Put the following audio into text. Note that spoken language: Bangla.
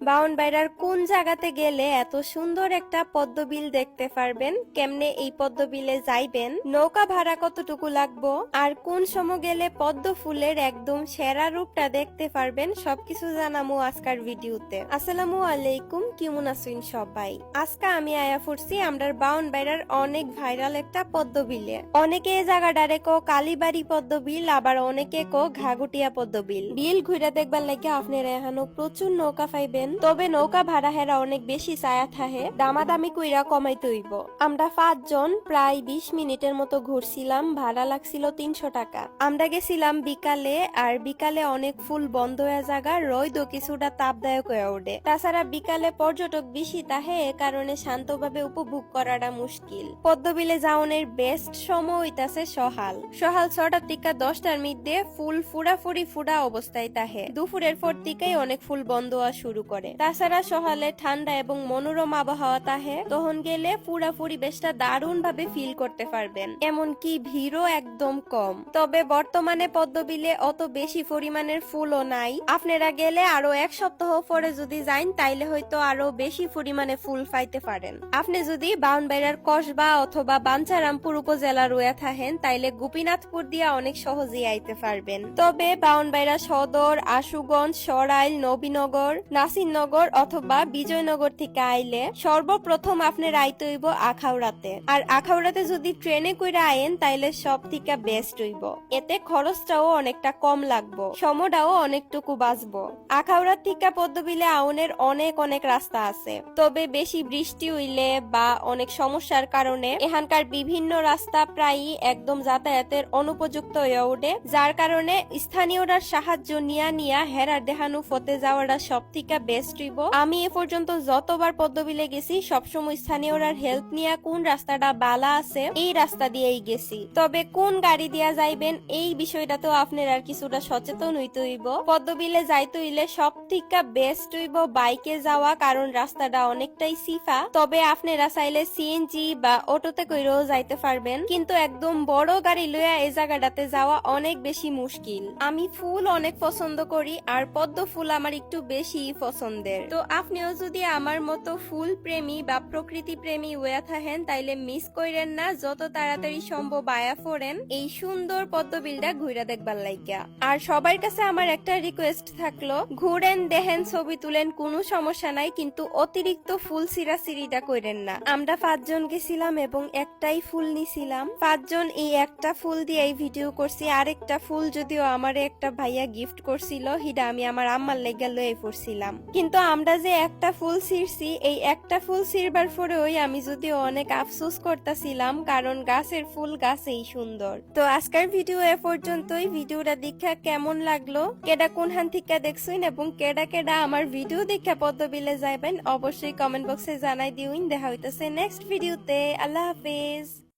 বাউনবাইরার কোন জায়গাতে গেলে এত সুন্দর একটা পদ্মবিল দেখতে পারবেন, কেমনে এই পদ্মবিলে যাইবেন, নৌকা ভাড়া কতটুকু লাগবো, আর কোন সময় গেলে পদ্ম ফুলের একদম সেরা রূপটা দেখতে পারবেন, সবকিছু জানামু আজকার ভিডিওতে। আসসালামু আলাইকুম, কেমন আছেন সবাই? আজকে আমি আয়া ফুরছি আমরার বাউনবাইরার অনেক ভাইরাল একটা পদ্মবিলে। অনেকে এই জায়গাটারে কো কালীবাড়ি পদ্মবিল, আবার অনেকে কো ঘাগুটিয়া পদ্মবিল। বিল ঘুরে দেখবার লাগে আপনারা এখানে প্রচুর নৌকা পাইবেন, তবে নৌকা ভাড়া হেরা অনেক বেশি চায়া থাহে, দামাদামি কইরা কমাইতে হইব। আমরা 5 জন প্রায় 20 মিনিটের মতো ঘুরছিলাম, ভাড়া লাগছিল 300 টাকা। আমরা গেছিলাম বিকালে, আর বিকালে অনেক ফুল বন্ধ হয়ে জায়গা, রইদও কিছুটা তাপদায়ক হয়ে ওঠে। তাছাড়া বিকালে পর্যটক বেশি তাহে, এ কারণে শান্তভাবে উপভোগ করাটা মুশকিল। পদ্মবিলে যাওনের বেস্ট সময় হইতাছে সহাল 6টার থেকে 10টার মধ্যে ফুল ফুরাফুরি ফুরা অবস্থায় তাহে। দুপুরের পর থেকেই অনেক ফুল বন্ধ হওয়া শুরু করে। তাছাড়া সকালে ঠান্ডা এবং মনোরম আবহাওয়া তাহে, তখন গেলে পুরা পরিবেশটা দারুণ ভাবে ফিল করতে পারবেন, এমনকি ভিড়ও একদম কম। তবে বর্তমানে পদ্মবিলে অত বেশি পরিমাণের ফুলও নাই, আপনারা গেলে আরো 1 সপ্তাহ পরে যদি যাইন তাইলে হয়তো আরো বেশি পরিমাণে ফুল পাইতে পারেন। আপনি যদি বাউনবাইরার কসবা অথবা বাঞ্ছারামপুর উপজেলা রয়ে থাকেন তাইলে গোপীনাথপুর দিয়া অনেক সহজেই আইতে পারবেন। তবে বাউনবাইরা সদর, আশুগঞ্জ, সরাইল, নবীনগর, নাসিরনগর অথবা বিজয়নগর থেকে আইলে সর্বপ্রথম আপনার আইতে হইব আখাউড়াতে। আর আখাউড়াতে যদি ট্রেনে কইরা আইন তাইলে সব থেকে বেস্ট হইব, এতে খরচটাও অনেকটা কম লাগবো, সময়টাও অনেকটুকু বাঁচবো। আখাউড়ার থেকে পদ্মবিলে আউনের অনেক রাস্তা আছে, তবে বেশি বৃষ্টি হইলে বা অনেক সমস্যার কারণে এখানকার বিভিন্ন রাস্তা প্রায়ই একদম যাতায়াতের অনুপযুক্ত হয়ে ওঠে, যার কারণে স্থানীয়রার সাহায্য নিয়া হেরার দেহানু ফতে যাওয়াটা সব থেকে বেস্ট হইব। আমি এ পর্যন্ত যতবার পদ্মবিলে গেছি সবসময় স্থানীয়রার হেল্প নিয়ে কোন রাস্তাটা বালা আছে এই রাস্তা দিয়েই গেছি। তবে কোন গাড়ি দিয়া যাইবেন এই বিষয়টা তো আপনার আর কিছুটা সচেতন হইতে হইব। পদ্মবিলে যাইতে হইলে সব থেকে বেস্ট হইব বাইকে যাওয়া, কারণ রাস্তাটা অনেকটাই সিফা। তবে আপনারা চাইলে সিএনজি বা অটোতে কইরেও যাইতে পারবেন, কিন্তু একদম বড় গাড়ি লইয়া এই জায়গাটাতে যাওয়া অনেক বেশি মুশকিল। আমি ফুল অনেক পছন্দ করি, আর পদ্ম ফুল আমার একটু বেশি পছন্দের। তো আপনিও যদি আমার মতো ফুল প্রেমী বা প্রকৃতি প্রেমী হয়ে থাকেন তাইলে মিস কইরেন না, যত তাড়াতাড়ি সম্ভব আয়া ফোরেন এই সুন্দর পদ্মবিলটা ঘুরে দেখবার লাইগা। আর সবার কাছে আমার একটা রিকোয়েস্ট থাকলো, ঘুরেন, দেখেন, ছবি তুলেন, কোনো সমস্যা নাই, কিন্তু অতিরিক্ত ফুল সিরাসিরিটা কইরেন না। আমরা 5 জন গেছিলাম এবং একটাই ফুল নিছিলাম। 5 জন এই একটা ফুল দিয়ে এই ভিডিও করছি। আরেকটা ফুল যদিও আমারে একটা ভাইয়া গিফট করছিল, হিডা আমি আমার আম্মার লেগা লয়ে পড়ছিলাম। কিন্তু আমরা যে একটা ফুল ছিঁড়ছি, এই একটা ফুল ছিঁড়বার পরেই আমি যদিও অনেক আফসোস করতেছিলাম, কারণ গাছের ফুল গাছেই সুন্দর। তো আজকের ভিডিও এ পর্যন্তই। ভিডিওটা দেখা কেমন লাগলো, কেডা কোনখান থেকে দেখছেন এবং কেডা আমার ভিডিও দেখা পদ্মবিলে যাইবেন অবশ্যই কমেন্ট বক্সে জানাই দিউন। দেখা হইতেছে নেক্সট ভিডিওতে। আল্লাহ হাফেজ।